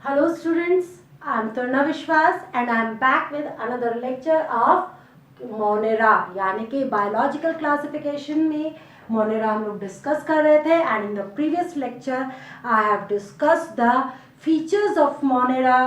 Hello students, I am Turna Vishwas and I am back with another lecture of Monera यानी कि biological classification में Monera हम लोग discuss कर रहे थे and in the previous lecture I have discussed the features of Monera.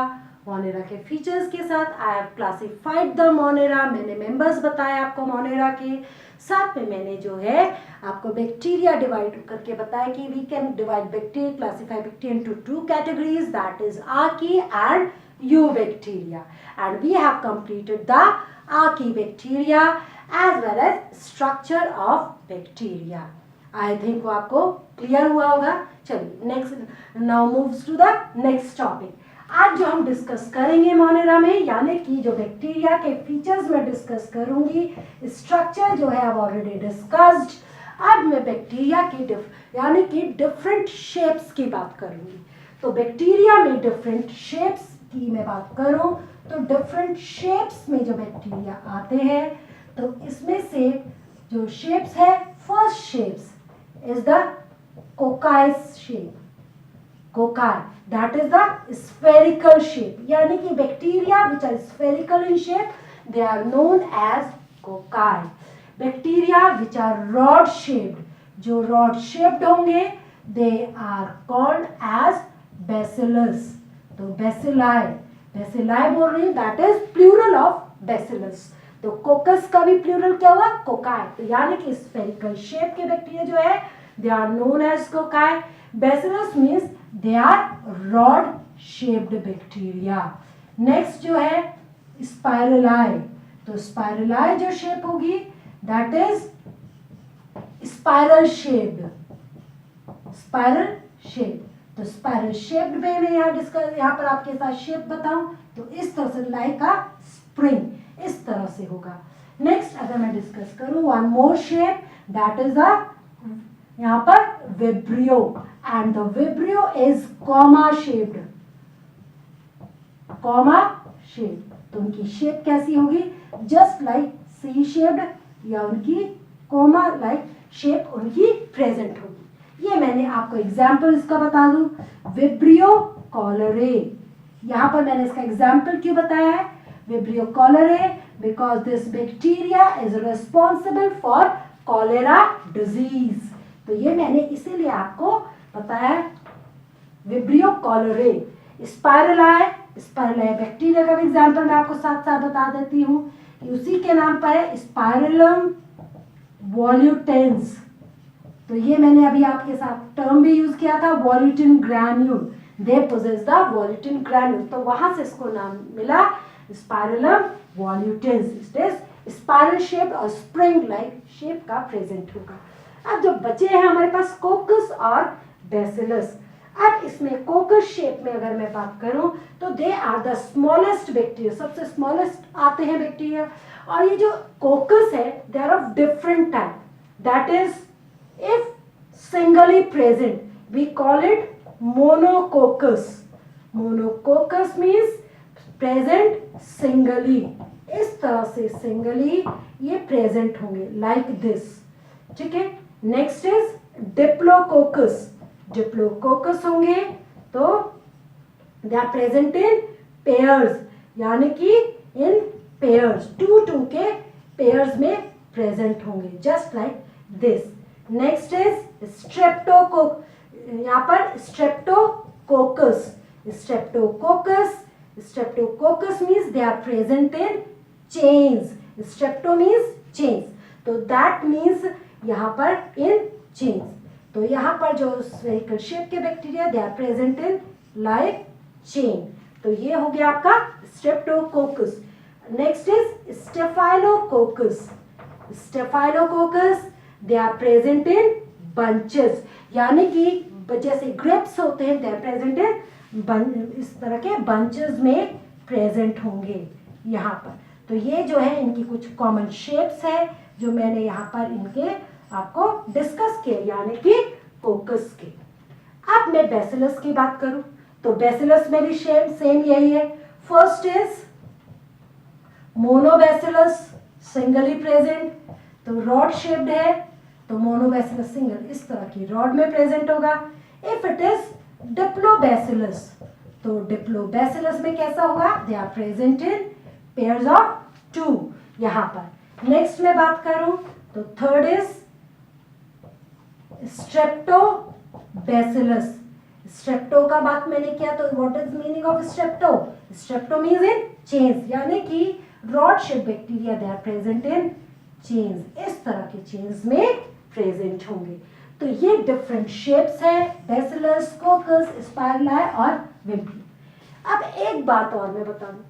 Monera के features के साथ I have classified the Monera, मैंने मेंबर्स बताए आपको मोनेरा के साथ में मैंने जो है आपको बैक्टीरिया डिवाइड करके बताया कि we can divide bacteria, classify bacteria into two categories, that is archae and eubacteria, and we have completed the archae bacteria as well as structure of bacteria. I think वो आपको clear हुआ होगा। चलिए next, now moves to the next topic. आज जो हम discuss करेंगे Monera में, यानी कि जो बैक्टीरिया के फीचर्स में डिस्कस करूंगी, स्ट्रक्चर जो है अब ऑलरेडी डिस्कस्ड। अब मैं बैक्टीरिया की यानी कि डिफरेंट शेप्स की बात करूंगी। तो बैक्टीरिया में डिफरेंट शेप्स की मैं बात करूं तो डिफरेंट शेप्स में जो बैक्टीरिया आते हैं, तो इसमें से जो शेप्स है, first shapes is the coccus shape. Cocci, that is the spherical shape, यानी कि bacteria which are spherical in shape, they are known as cocci. Bacteria which are rod shaped, जो rod shaped होंगे, they are called as bacillus. तो bacilli बोल रही हूँ, that is plural of bacillus. तो कोकस का भी प्लूरल क्या हुआ? कोकाई। तो यानी कि स्फेरिकल शेप के बैक्टीरिया जो है they are known as cocci. Bacillus means they are rod shaped bacteria. Next जो है स्पाइरलाई, तो स्पाइरलाई जो शेप होगी that is spiral shaped. Spiral shape, तो स्पाइरल शेप्ड में मैं यहाँ पर आपके साथ शेप बताऊं तो इस तरह से लाइक का स्प्रिंग, इस तरह से होगा। नेक्स्ट अगर मैं डिस्कस करूं one more shape, that is the यहाँ पर vibrio, and the vibrio is comma shaped. Comma shape, तो उनकी शेप कैसी होगी? जस्ट लाइक सी शेप्ड, या उनकी कॉमा लाइक शेप उनकी प्रेजेंट होगी। ये मैंने आपको एग्जाम्पल इसका बता दूं, विब्रियो कॉलरे। यहाँ पर मैंने इसका एग्जाम्पल क्यों बताया है? Vibrio cholerae because this bacteria is responsible for cholera disease. तो ये मैंने इसीलिए आपको बताया विब्रियो कॉलरे। स्पाइरलाई बैक्टीरिया का भी एग्जाम्पल मैं आपको साथ साथ बता देती हूँ कि उसी के नाम पर है स्पाइरलम वॉल्यूटेंस। तो ये मैंने अभी आपके साथ टर्म भी यूज किया था, volutin granule, they possess the volutin granule, तो वहां से इसको नाम मिला spirillum volutans. It is spiral shape और स्प्रिंग लाइक शेप का प्रेजेंट होगा। अब जो बचे हैं हमारे पास कोकस और बैसिलस। अब इसमें कोकस शेप में अगर मैं बात करूं तो they are the smallest bacteria, सबसे स्मॉलेस्ट आते हैं बैक्टीरिया। और ये जो कोकस है they are of different type, that is if singly present we call it monococcus. Monococcus means present singly, इस तरह से सिंगली ये प्रेजेंट होंगे लाइक दिस, ठीक है। Next is diplococcus. डिप्लोकोकस होंगे तो they are present in pairs, यानी कि इन पेयर्स, टू के पेयर्स में प्रेजेंट होंगे just like this. Next is streptococcus, यहाँ पर streptococcus. Streptococcus means they are present in chains. Strepto means chains, तो दैट मीन्स यहाँ पर इन चेन्स। तो यहाँ पर जो स्फेरिकल शेप के bacteria they are present in like chain. तो ये हो गया आपका streptococcus. Next is staphylococcus. Staphylococcus they are present in bunches, यानी कि जैसे ग्रेप्स होते हैं दे आर प्रेजेंट इन इस तरह के बंचेस में प्रेजेंट होंगे यहाँ पर। तो ये जो है इनकी कुछ कॉमन शेप्स है जो मैंने यहाँ पर इनके आपको डिस्कस किए, यानी कि कोकस के। अब मैं बैसिलस की बात करूं तो बैसिलस में भी सेम यही है। फर्स्ट इज मोनोबैसिलस, सिंगली प्रेजेंट, तो रॉड शेप्ड है, तो मोनोबैसिलस सिंगल इस तरह की रॉड में प्रेजेंट होगा। इफ इट इज डिप्लोबैसिलस, तो डिप्लोबैसिलस में कैसा होगा, they are present in pairs of 2 यहाँ पर। नेक्स्ट में बात करूं तो थर्ड इज स्ट्रेप्टोबैसिलस। स्ट्रेप्टो का बात मैंने किया तो what is meaning of strepto, strepto means in chains, यानी कि rod shape bacteria they are present in chains, इस तरह के चेन्स में प्रेजेंट होंगे। तो ये डिफरेंट शेप्स है, बैसिलस, कोकस, स्पाइरलाई और विम्पी। अब एक बात और मैं बता दूं,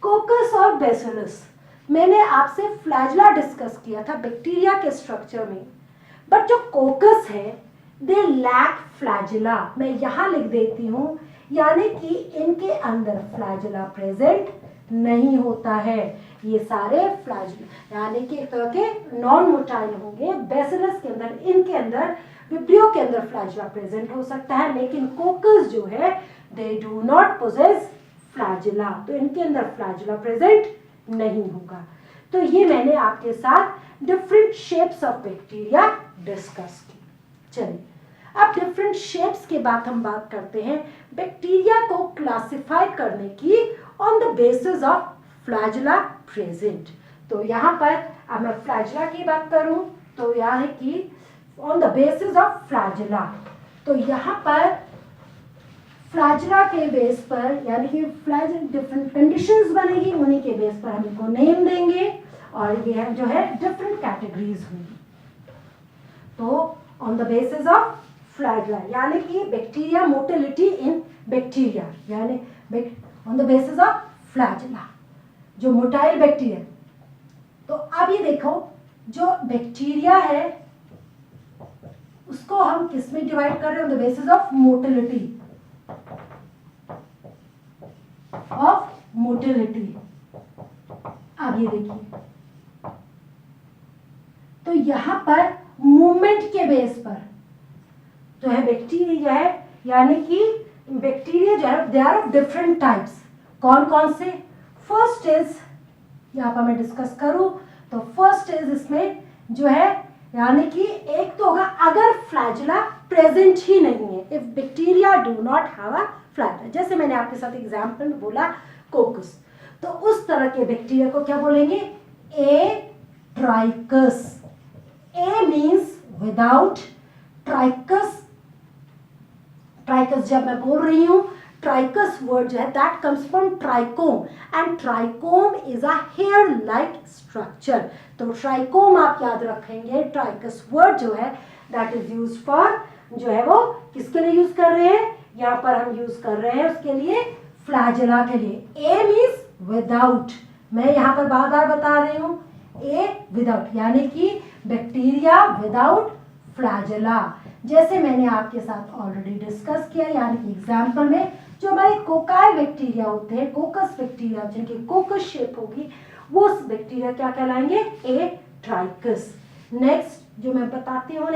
कोकस और बैसिलस मैंने आपसे फ्लैजिला डिस्कस किया था बैक्टीरिया के स्ट्रक्चर में, बट जो कोकस है दे लैक फ्लैजिला, मैं यहां लिख देती हूं, यानी कि इनके अंदर फ्लैजिला प्रेजेंट नहीं होता है। ये सारे फ्लैजिला यानी कि एक तरह के नॉन मोटाइल होंगे। बैसिलस के अंदर, इनके अंदर, विब्रियो के अंदर फ्लैजिला प्रेजेंट हो सकता है, लेकिन कोकस जो है they do not possess flagella, तो इनके अंदर फ्लैजिला प्रेजेंट नहीं होगा। तो ये मैंने आपके साथ different shapes of bacteria discuss की। चलिए अब डिफरेंट शेप्स के बाद हम बात करते हैं बैक्टीरिया को क्लासिफाई करने की on the basis of flagella present. तो यहाँ पर अब मैं फ्लैजिला की बात करूं तो यह है कि on the basis of flagella, तो यहाँ पर फ्लैजिला के बेस पर, यानी कि फ्लैजिला डिफरेंट कंडीशंस बनेगी, उन्हीं के बेस पर हम इनको नेम देंगे और ये जो है डिफरेंट कैटेगरीज होंगी। तो on the basis of flagella यानी कि बैक्टीरिया मोटिलिटी इन बैक्टीरिया, यानी on the basis of flagella जो मोटाइल बैक्टीरिया। तो अब ये देखो जो बैक्टीरिया है उसको हम किस में डिवाइड कर रहे हैं, on the basis of motility, of motility. अब ये देखिए तो यहां पर मूवमेंट के बेस पर जो है बैक्टीरिया है, यानी कि बैक्टीरिया जो है they are of different types. कौन कौन से, फर्स्ट इज, यहाँ पर मैं डिस्कस करूं तो फर्स्ट इज इसमें जो है, यानी कि एक तो होगा अगर फ्लैजिला प्रेजेंट ही नहीं है, if bacteria do not have a flagella, जैसे मैंने आपके साथ एग्जांपल में बोला कोकस, तो उस तरह के बैक्टीरिया को क्या बोलेंगे, ए ट्राइकस। ए मीन्स विदाउट, ट्राइकस, ट्राइकस जब मैं बोल रही हूं, ट्राइकस वर्ड जो है that comes from trichome and trichome is a hair like structure. तो ट्राइकोम आप याद रखेंगे, ट्राइकस वर्ड जो है दैट इज यूज फॉर, जो है वो किसके लिए यूज कर रहे हैं, यहाँ पर हम यूज कर रहे हैं उसके लिए फ्लैजिला के लिए। ए मीन्स विदाउट, मैं यहाँ पर बार बार बता रही हूँ, ए विदाउट यानी कि बैक्टीरिया विदाउट फ्लैजिला। जैसे मैंने आपके साथ ऑलरेडी डिस्कस किया, यानी कि एग्जाम्पल में जो हमारे कोकाई बैक्टीरिया होते हैं, कोकस बैक्टीरिया जिनकी कोकस शेप होगी, वो उस बैक्टीरिया क्या कहलाएंगे, ए ट्राइकस। नेक्स्ट जो मैं बताती हूँ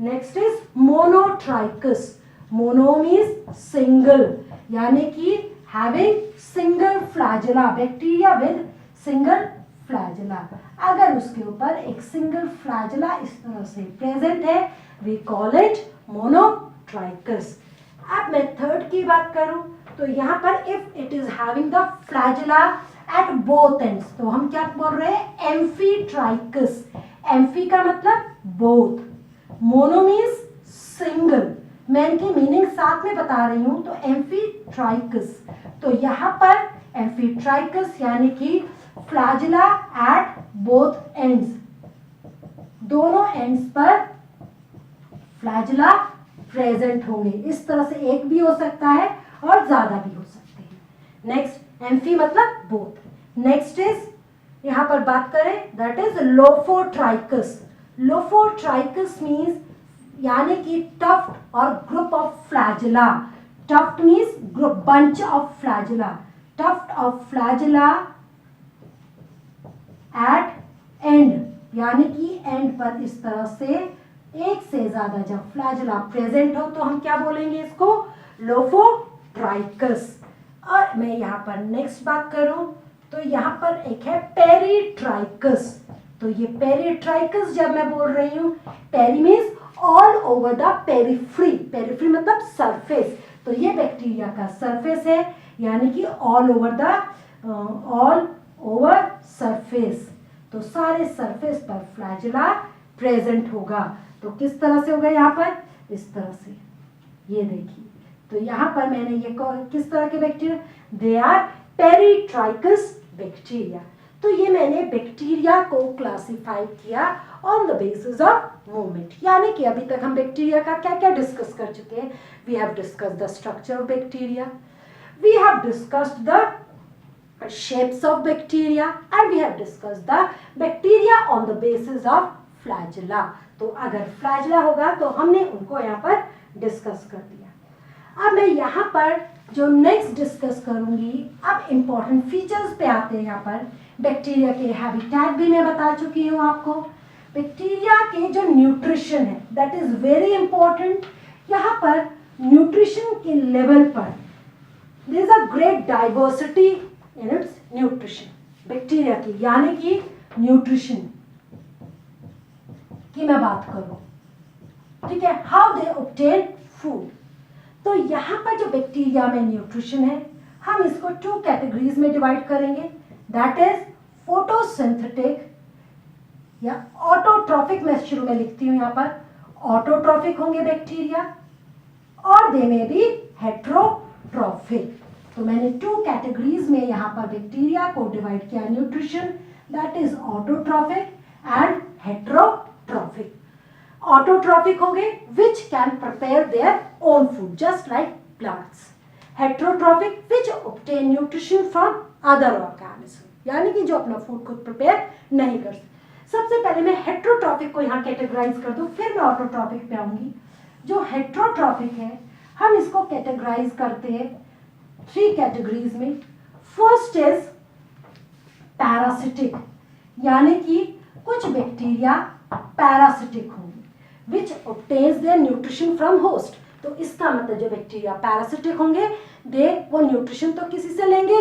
next is monotrichous. Mono means single, यानी कि having single flagella, bacteria with single flagella. अगर उसके ऊपर एक सिंगल फ्लैजिला इस तरह से प्रेजेंट है, वी कॉल इट मोनोट्राइकस। अब मैं थर्ड की बात करूं तो यहाँ पर if it is having the flagella at both ends, तो हम क्या बोल रहे हैं, एम्फीट्राइकस। एम्फी का मतलब बोथ, मोनो मीन्स सिंगल, मैं इनकी मीनिंग साथ में बता रही हूं, तो एम्फीट्राइकस। तो यहाँ पर एम्फीट्राइकस यानी कि फ्लैजिला एट बोथ एंड्स, दोनों एंड्स पर फ्लैजिला प्रेजेंट होंगे। इस तरह से एक भी हो सकता है और ज्यादा भी हो सकते हैं। नेक्स्ट एम्फी मतलब बोथ। नेक्स्ट इज यहाँ पर बात करें that is lophotrichous. Lophotrichous means यानी कि टफ्ट और group of flagella. Tuft means group, bunch of flagella, tuft of flagella at end, यानी कि एंड पर इस तरह से एक से ज्यादा जब फ्लैजिला प्रेजेंट हो तो हम क्या बोलेंगे इसको, लोफोट्राइकस। और मैं यहाँ पर नेक्स्ट बात करूं तो यहाँ पर एक है पेरीट्राइकस। तो ये पेरीट्राइकस जब मैं बोल रही हूँ, peri means all over the periphery, periphery मतलब सरफेस, तो ये बैक्टीरिया का सरफेस है, यानी कि ऑल ओवर सरफेस। तो सारे सरफेस पर फ्लैजेला प्रेजेंट होगा। तो किस तरह से होगा यहाँ पर, इस तरह से, ये देखिए। तो यहाँ पर मैंने ये किस तरह के bacteria, they are peritrichous bacteria. तो ये मैंने बैक्टीरिया को क्लासिफाई किया on the basis of movement, यानी कि अभी तक हम बैक्टीरिया का क्या क्या डिस्कस कर चुके हैं। We have discussed the structure of bacteria, we have discussed the shapes of bacteria, and we have discussed the bacteria on the basis of flagella। तो अगर flagella होगा तो हमने उनको यहाँ पर डिस्कस कर दिया। अब मैं यहाँ पर जो नेक्स्ट डिस्कस करूंगी, अब इंपॉर्टेंट फीचर्स पे आते हैं। यहाँ पर बैक्टीरिया के हैबिटेट भी मैं बता चुकी हूँ आपको। बैक्टीरिया के जो न्यूट्रिशन है, दैट इज वेरी इंपॉर्टेंट। यहाँ पर न्यूट्रिशन के लेवल पर there is a great diversity in its nutrition. Bacteria की यानी कि न्यूट्रिशन की मैं बात करूं, ठीक है, हाउ दे ऑब्टेन फूड। तो यहाँ पर जो बैक्टीरिया में न्यूट्रिशन है, हम इसको 2 कैटेगरीज में डिवाइड करेंगे, दैट इज फोटोसिंथेटिक या ऑटोट्रॉफिक। मैं शुरू में लिखती हूँ यहाँ पर, ऑटोट्रॉफिक होंगे बैक्टीरिया, और दे में भी हेट्रोट्रॉफिक। तो मैंने 2 कैटेगरीज में यहाँ पर बैक्टीरिया को डिवाइड किया, nutrition, that is autotrophic and heterotrophic. Autotrophic होंगे which can prepare their own food just like plants. Heterotrophic which obtain nutrition from other organism, यानी कि जो अपना फूड खुद प्रिपेयर नहीं कर सकते। सबसे पहले मैं हेट्रोट्रॉफिक को यहाँ कैटेगराइज कर दूं, फिर मैं ऑटोट्रॉफिक पे आऊंगी। जो हेट्रोट्रॉफिक है, हम इसको कैटेगराइज करते हैं 3 कैटेगरीज में। फर्स्ट इज पैरासिटिक, यानी कि कुछ बैक्टीरिया पैरासिटिक होंगे which obtains their nutrition from host. तो इसका मतलब जो बैक्टीरिया पैरासिटिक होंगे, वो न्यूट्रिशन तो किसी से लेंगे,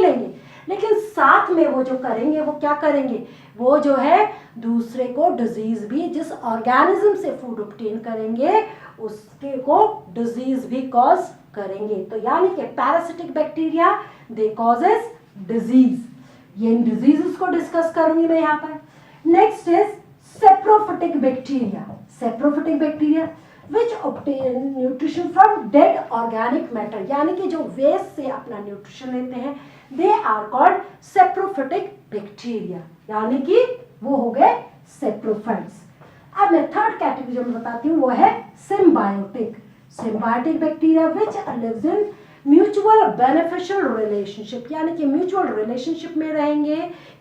लेकिन साथ में वो जो करेंगे, वो क्या करेंगे, वो जो है दूसरे को डिजीज भी, जिस ऑर्गेनिज्म से फूड ऑब्टेन करेंगे उसके को डिजीज भी कॉज करेंगे। तो यानी कि parasitic bacteria they causes disease. ये इन डिजीजेस को डिस्कस करूंगी मैं यहाँ पर। Next is saprophytic bacteria. Saprophytic bacteria which obtain nutrition from dead organic matter, यानी कि जो वेस्ट से अपना न्यूट्रिशन लेते हैं, they are called saprophytic bacteria, यानी कि वो हो गए सेप्रोफाइट्स। अब मैं थर्ड कैटेगरी जो मैं बताती हूँ वो है symbiotic. Symbiotic bacteria which lives in mutual beneficial relationship, यानी कि म्यूचुअल रिलेशनशिप में रहेंगे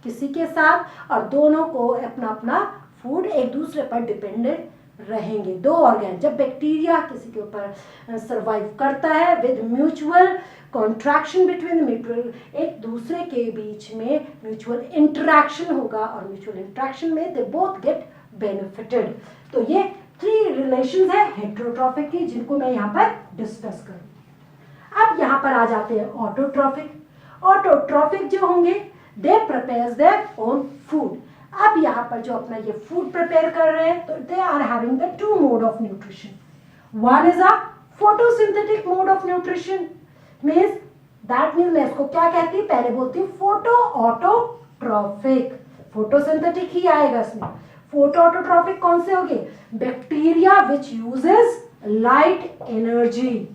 किसी के साथ, और दोनों को अपना अपना फूड एक दूसरे पर डिपेंडेंट रहेंगे। 2 ऑर्गेन, जब बैक्टीरिया किसी के ऊपर सरवाइव करता है with mutual contraction between mutual, एक दूसरे के बीच में म्यूचुअल इंटरेक्शन होगा, और म्यूचुअल इंटरेक्शन में दे बोथ गेट बेनिफिटेड। तो ये 3 रिलेशंस है हेट्रोट्रॉफिक की, जिनको मैं यहाँ पर डिस्कस करूँ। अब यहाँ पर आ जाते हैं ऑटोट्रॉफिक। ऑटोट्रॉफिक जो होंगे, दे प्रिपेयर्स देयर ओन फूड। अब यहाँ पर जो अपना ये फूड प्रिपेयर कर रहे हैं, तो they are having the 2 mode of nutrition. One is a photosynthetic mode of nutrition, means that means मैं इसको क्या कहती हूँ, पहले बोलती हूँ फोटो ऑटोट्रॉफिक। फोटोसिंथेटिक ही आएगा इसमें। फोटो ऑटोट्रॉफिक कौन से होंगे, bacteria which uses light energy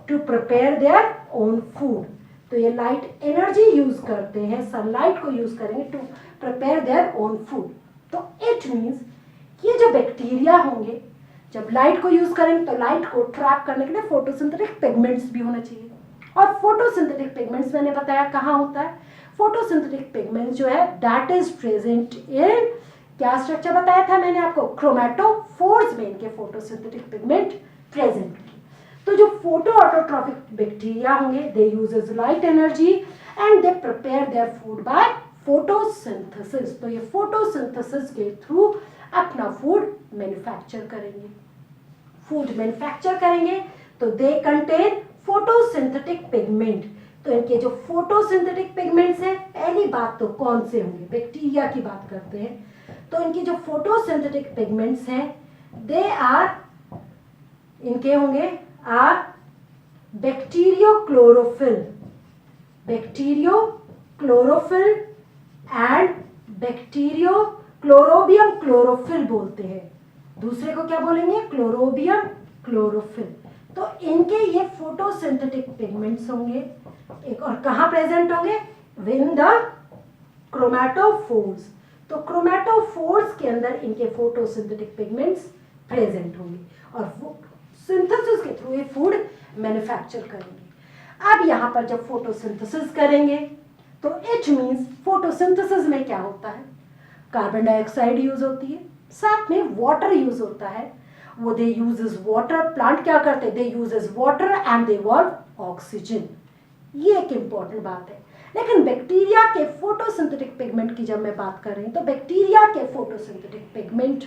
to prepare their own food. तो ये लाइट एनर्जी यूज करते हैं, सनलाइट को यूज करेंगे to prepare their own food. तो इट मीन्स ये जो बैक्टीरिया होंगे, जब लाइट को यूज करेंगे तो लाइट को ट्रैप करने के लिए फोटोसिंथेटिक पिगमेंट्स भी होना चाहिए। और फोटोसिंथेटिक पिगमेंट्स मैंने बताया कहाँ होता है, फोटोसिंथेटिक पिगमेंट्स जो है दैट इज प्रेजेंट इन, क्या स्ट्रक्चर बताया था मैंने आपको, क्रोमैटोफोर्स में इनके फोटोसिंथेटिक पिगमेंट प्रेजेंट। तो जो फोटो ऑटोट्रॉफिक बैक्टीरिया होंगे, they uses light energy and they prepare their food by photosynthesis. तो ये फोटोसिंथेसिस के थ्रू अपना फूड मैन्युफैक्चर करेंगे। फूड मैन्युफैक्चर करेंगे तो दे कंटेन फोटोसिंथेटिक पिगमेंट। तो इनके जो फोटोसिंथेटिक पिगमेंट्स हैं, पहली बात तो कौन से होंगे, बैक्टीरिया की बात करते हैं। तो इनकी जो फोटोसिंथेटिक पिगमेंट्स हैं, दे आर, इनके होंगे are bacteriochlorophyll, bacteriochlorophyll and bacteriochlorobium chlorophyll बोलते हैं। दूसरे को क्या बोलेंगे? Chlorobium chlorophyll. तो इनके ये फोटोसिंथेटिक पिगमेंट्स होंगे। एक और कहाँ प्रेजेंट होंगे? In the chromatophores. तो क्रोमैटोफोर्स के अंदर इनके फोटोसिंथेटिक पिगमेंट्स प्रेजेंट होंगे और सिंथेसिस के थ्रू ये फूड मैन्युफैक्चर करेंगे। अब यहाँ पर जब फोटोसिंथेसिस करेंगे तो इट मीन्स फोटोसिंथेसिस में क्या होता है? कार्बन डाइऑक्साइड यूज होती है, साथ में वाटर यूज होता है। वो दे यूजेस वाटर, प्लांट क्या करते हैं? They uses water and they evolve oxygen. ये एक इंपॉर्टेंट बात है। लेकिन बैक्टीरिया के फोटोसिंथेटिक पिगमेंट की जब मैं बात कर रही हूँ तो बैक्टीरिया के फोटोसिंथेटिक पिगमेंट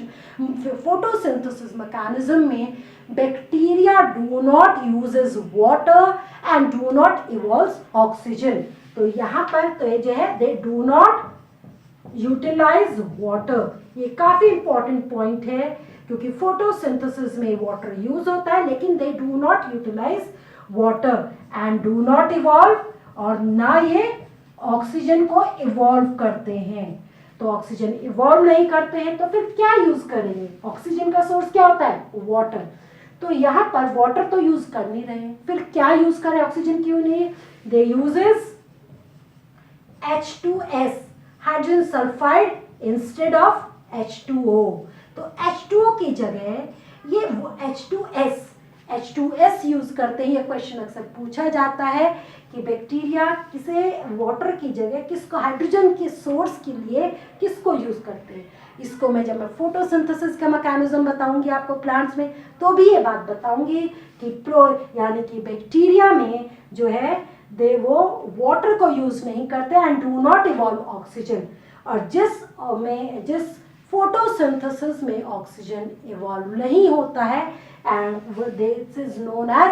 फोटोसिंथेसिस मैकेनिज्म में bacteria do not uses water and do not evolve oxygen. तो यहाँ पर तो ये जो है they do not utilise water. ये काफी इंपॉर्टेंट पॉइंट है क्योंकि फोटोसिंथेसिस में वाटर यूज होता है लेकिन they do not utilise water and do not evolve, और ना ये ऑक्सीजन को इवॉल्व करते हैं। तो ऑक्सीजन इवॉल्व नहीं करते हैं तो फिर क्या यूज करेंगे? ऑक्सीजन का सोर्स क्या होता है? वाटर। तो यहाँ पर वाटर तो यूज कर नहीं रहे हैं, फिर क्या यूज करें? ऑक्सीजन क्यों नहीं? They uses H2S, hydrogen sulphide instead of H2O। तो H2O की जगह ये H2S यूज करते हैं। ये क्वेश्चन अक्सर पूछा जाता है कि बैक्टीरिया किसे वाटर की जगह किसको, हाइड्रोजन के सोर्स के लिए किसको यूज करते हैं। इसको मैं जब मैं फोटोसिंथेसिस का मैकेनिज्म बताऊंगी आपको प्लांट्स में तो भी ये बात बताऊंगी कि यानी कि बैक्टीरिया में जो है दे वो वाटर को यूज नहीं करते and do not evolve oxygen. और जिस फोटोसिंथेसिस में ऑक्सीजन इवॉल्व नहीं होता है and this is known as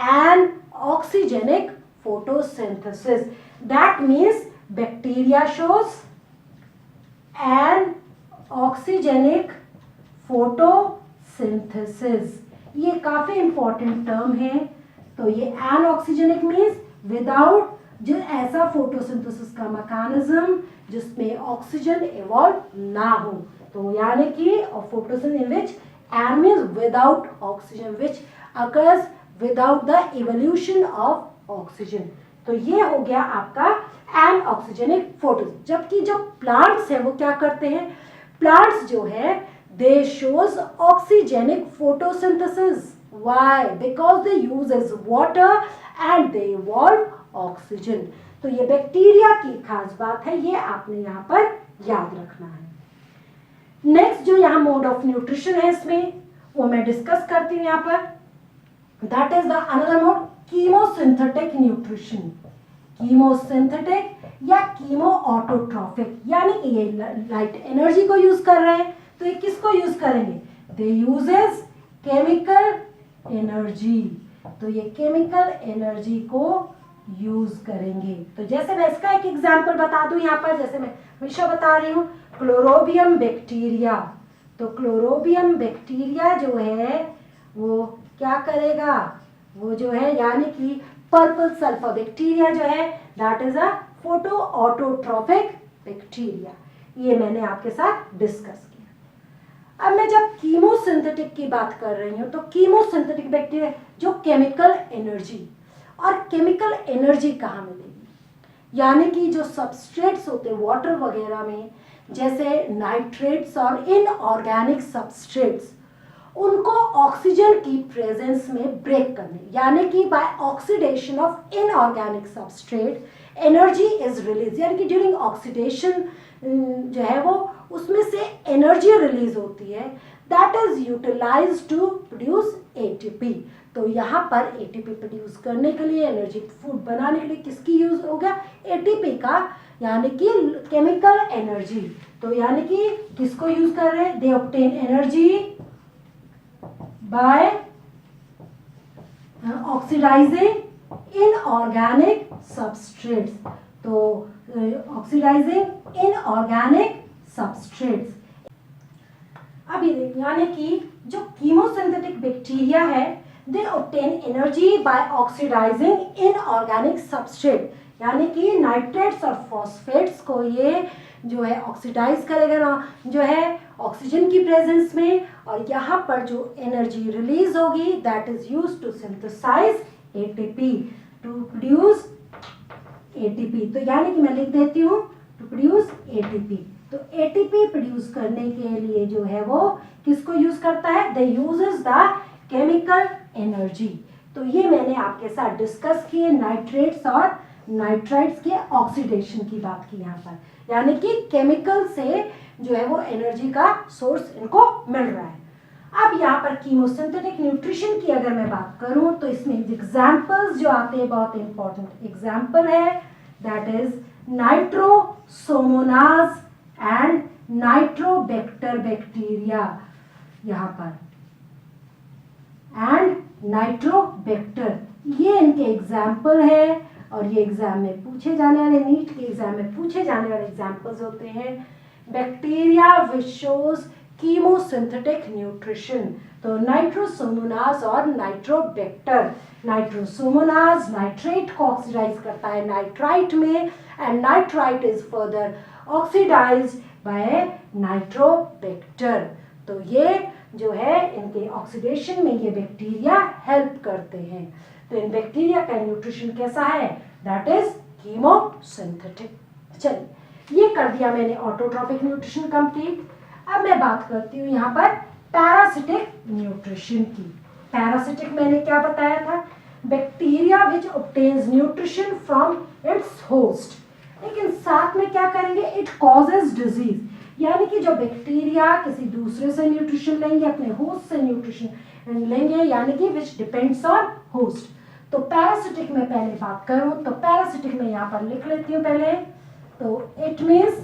anoxygenic photosynthesis. That means bacteria shows an oxygenic photosynthesis. ये काफी इंपॉर्टेंट टर्म है। तो ये एन ऑक्सीजेनिक मीन्स विदाउट, जो ऐसा फोटोसिंथेसिस का मैकेनिज्म जिसमें ऑक्सीजन इवॉल्व ना हो। तो यानी कि photosynthesis in which N means without oxygen which occurs without the evolution of oxygen. तो ये हो गया आपका एन ऑक्सीजेनिक फोटो। जबकि जो प्लांट्स है वो क्या करते हैं? प्लांट्स जो है दे shows oxygenic photosynthesis. Why? Because they uses water and they evolve oxygen. तो ये बैक्टीरिया की खास बात है, ये आपने यहाँ पर याद रखना है। नेक्स्ट जो यहाँ मोड ऑफ न्यूट्रिशन है इसमें वो मैं डिस्कस करती हूँ यहाँ पर। That is the another mode, chemosynthetic nutrition. Chemosynthetic या कीमो ऑटोट्रॉफिक, यानी कि ये लाइट एनर्जी को यूज कर रहे हैं तो ये किसको यूज करेंगे? दे यूजेस केमिकल एनर्जी। तो ये केमिकल एनर्जी को यूज करेंगे। तो जैसे मैं इसका एक एग्जांपल बता दूं यहाँ पर, जैसे मैं हमेशा बता रही हूँ क्लोरोबियम बैक्टीरिया। तो क्लोरोबियम बैक्टीरिया जो है वो क्या करेगा? वो जो है यानी कि पर्पल सल्फर बैक्टीरिया जो है that is a photo autotrophic bacteria. ये मैंने आपके साथ डिस्कस किया। अब मैं जब कीमोसिंथेटिक की बात कर रही हूँ तो कीमोसिंथेटिक बैक्टीरिया जो केमिकल एनर्जी, और केमिकल एनर्जी कहाँ मिलेगी? यानी कि जो सबस्ट्रेट्स होते हैं वाटर वगैरह में, जैसे नाइट्रेट्स और इनऑर्गेनिक सबस्ट्रेट्स, उनको ऑक्सीजन की प्रेजेंस में ब्रेक करने, यानी कि by oxidation of inorganic substrate energy is release. यानी कि ड्यूरिंग ऑक्सीडेशन जो है वो उसमें से एनर्जी रिलीज होती है, that is utilised to produce ATP. तो यहाँ पर एटीपी प्रोड्यूस करने के लिए, एनर्जी फूड बनाने के लिए किसकी यूज हो गया? एटीपी का, यानी कि केमिकल एनर्जी। तो यानी कि किसको यूज कर रहे हैं? They obtain energy by oxidizing inorganic substrates. तो oxidizing inorganic substrates। अब ये यानी कि जो कीमोसिंथेटिक बैक्टीरिया है they obtain energy by oxidising inorganic substrate, यानी कि नाइट्रेट्स और फॉस्फेट्स को ये जो है ऑक्सीडाइज करेगा ना, जो है ऑक्सीजन की प्रेजेंस में, और यहाँ पर जो एनर्जी रिलीज होगी that is used to synthesise ATP, to produce ATP. तो यानी कि मैं लिख देती हूँ टू प्रोड्यूस एटीपी। तो एटीपी प्रोड्यूस करने के लिए जो है वो किसको यूज करता है, दे यूजेस द केमिकल एनर्जी। तो ये मैंने आपके साथ डिस्कस किए नाइट्रेट्स और नाइट्राइट्स के ऑक्सीडेशन की बात की यहाँ पर, यानी कि केमिकल से जो है वो एनर्जी का सोर्स इनको मिल रहा है। अब यहाँ पर कीमोसिंथेटिक न्यूट्रिशन की अगर मैं बात करूं तो इसमें एग्जांपल्स जो आते हैं बहुत इंपॉर्टेंट एग्जांपल है, that is Nitrosomonas and Nitrobacter bacteria, यहाँ पर एंड नाइट्रोबैक्टर, ये इनके एग्जाम्पल है और ये एग्जाम में पूछे जाने वाले, नीट के एग्जाम में पूछे जाने वाले एग्जाम्पल्स होते हैं। Bacteria which shows chemosynthetic nutrition, तो नाइट्रोसोमोनास और नाइट्रोबैक्टर। नाइट्रोसोमोनास नाइट्रेट को ऑक्सीडाइज करता है नाइट्राइट में, and nitrite is further oxidised by Nitrobacter. तो ये जो है इनके ऑक्सीडेशन में ये बैक्टीरिया हेल्प करते हैं। तो इन बैक्टीरिया का न्यूट्रिशन कैसा है, दैट इज कीमोसिंथेटिक। चलिए ये कर दिया मैंने ऑटोट्रॉपिक न्यूट्रिशन कंप्लीट। अब मैं बात करती हूँ यहाँ पर पैरासिटिक न्यूट्रिशन की। पैरासिटिक मैंने क्या बताया था, bacteria which obtains nutrition from its host, लेकिन साथ में क्या करेंगे, इट कॉजेज डिजीज, यानी कि जो बैक्टीरिया किसी दूसरे से न्यूट्रिशन लेंगे, अपने होस्ट से न्यूट्रिशन लेंगे, यानी कि विच डिपेंड्स ऑन होस्ट। तो पैरासिटिक में पहले बात करूं तो पैरासिटिक में यहाँ पर लिख लेती हूँ पहले, तो it means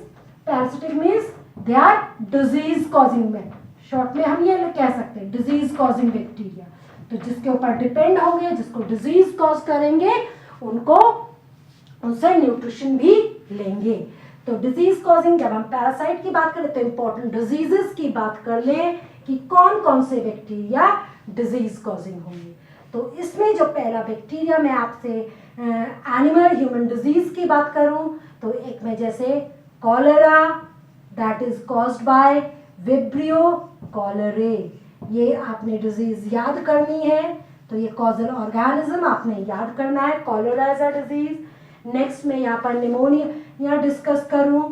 parasitic means they are disease causing में, शॉर्ट में हम ये कह सकते हैं डिजीज कॉजिंग बैक्टीरिया। तो जिसके ऊपर डिपेंड होंगे, जिसको डिजीज कॉज करेंगे, उनको उनसे न्यूट्रिशन भी लेंगे। तो डिजीज कॉजिंग, जब हम पैरासाइट की बात करें तो इंपॉर्टेंट डिजीजेस की बात कर ले कि कौन कौन से बैक्टीरिया डिजीज कॉजिंग होंगे। तो इसमें जो पहला बैक्टीरिया, मैं आपसे एनिमल ह्यूमन डिजीज की बात करूं तो एक में जैसे cholera, that is caused bye vibrio cholerae, ये आपने डिजीज याद करनी है। तो ये कॉजल ऑर्गेनिज्म आपने याद करना है, cholera is a disease. Next में यहाँ पर निमोनिया डिस्कस करूं,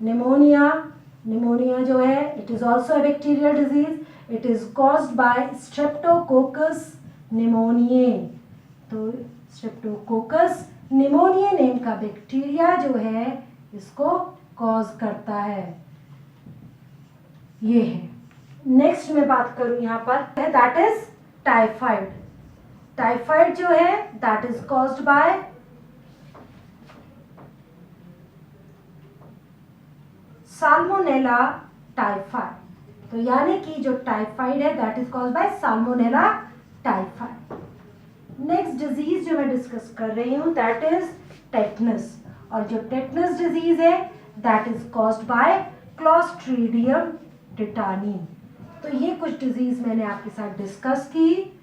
निमोनिया जो है it is also a bacterial disease, it is caused by streptococcus pneumoniae. तो स्ट्रेप्टोकोकस निमोनिये नेम का बैक्टीरिया जो है इसको कॉज करता है, ये है। नेक्स्ट मैं बात करूं यहाँ पर, दैट इज टाइफाइड। टाइफाइड जो है that is caused bye salmonella typhoid. तो यानी कि जो टाइफाइड है that is caused bye salmonella typhoid. Next disease जो मैं डिस्कस कर रही हूँ दैट इज टेटनस, और जो टेटनस डिजीज है that is caused by clostridium tetani. तो ये कुछ डिजीज मैंने आपके साथ डिस्कस की,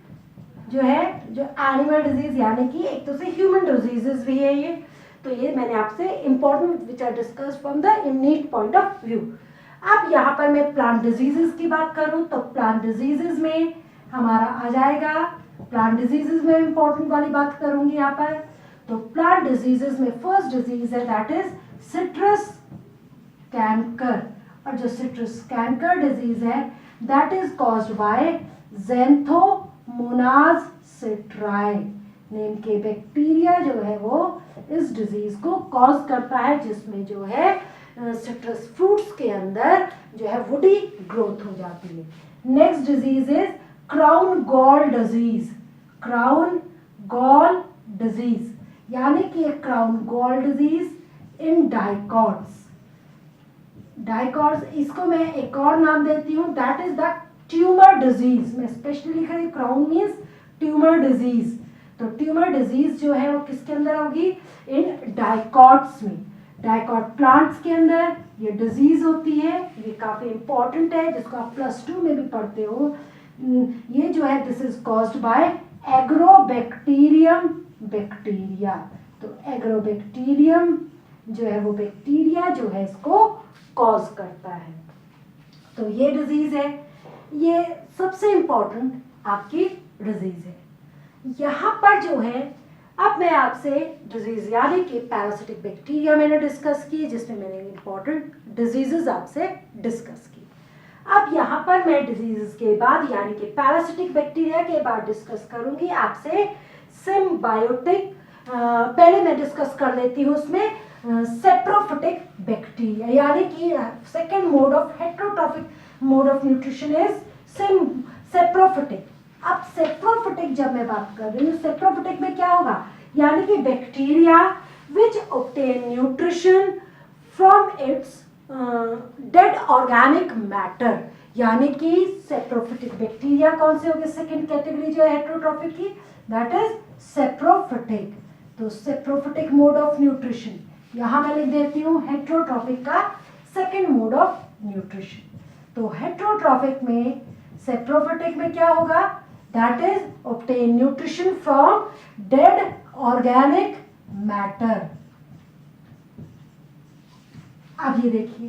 जो है जो एनिमल डिजीज, यानी कि एक तो से ह्यूमन डिजीजेस भी है ये। तो ये मैंने आपसे important which are discuss from the unique point of view. अब यहाँ पर मैं प्लांट डिजीजेस की बात करूँ तो प्लांट डिजीजेस में हमारा आ जाएगा, प्लांट डिजीजेस में इंपॉर्टेंट वाली बात करूंगी यहाँ पर। तो प्लांट डिजीजेस में फर्स्ट डिजीज है दैट इज सिट्रस कैंकर, और जो सिट्रस कैंकर डिजीज है that is caused by xanthomonas citri name के बैक्टीरिया जो है वो इस डिजीज को कॉज करता है, जिसमें जो है सिट्रस फ्रूट्स के अंदर जो है वुडी ग्रोथ हो जाती है। Next disease is crown gall disease, crown gall disease, यानी कि crown gall disease in dicots. Dicots, इसको मैं एक और नाम देती हूँ that is the tumour disease. मैं स्पेशली लिख रही हूँ क्राउन मीन्स ट्यूमर डिजीज। तो ट्यूमर डिजीज जो है वो किसके अंदर होगी, इन डाइकॉट्स में, डाइकॉट प्लांट्स के अंदर ये डिजीज होती है। ये काफी इंपॉर्टेंट है, जिसको आप +2 में भी पढ़ते हो ये जो है this is caused bye agrobacterium bacteria. तो एग्रोबैक्टीरियम जो है वो बैक्टीरिया जो है इसको कॉज करता है। तो ये डिजीज है, ये सबसे इम्पोर्टेंट आपकी डिजीज है। यहाँ पर जो है अब मैं आपसे डिजीज यानी कि पैरासिटिक बैक्टीरिया मैंने डिस्कस की, जिसमें मैंने इम्पोर्टेंट डिजीजेस आपसे डिस्कस की। अब यहाँ पर मैं डिजीजेस के बाद यानी कि पैरासिटिक बैक्टीरिया के बाद डिस्कस करूंगी आपसे सिम्बायोटिक। पहले मैं डिस्कस कर लेती हूँ उसमें सेप्रोफिटिक बैक्टीरिया, यानी कि second mode of heterotrophic mode of nutrition is saprophytic. अब सेप्रोफिटिक जब मैं बात कर रही हूँ, सेप्रोफिटिक में क्या होगा, यानी कि bacteria which obtain nutrition from its dead organic matter, यानी कि सेप्रोफिटिक बैक्टीरिया कौन से होगी, सेकेंड कैटेगरी जो है हेट्रोट्रॉफिक की, दैट इज सेप्रोफिटिक। तो सेप्रोफिटिक मोड ऑफ न्यूट्रिशन यहां मैं लिख देती हूँ हेट्रोट्रॉफिक का सेकेंड मोड ऑफ न्यूट्रिशन। तो हेट्रोट्रॉफिक में सेप्रोफिटिक में क्या होगा, that is obtain nutrition from dead organic matter. अब ये देखिए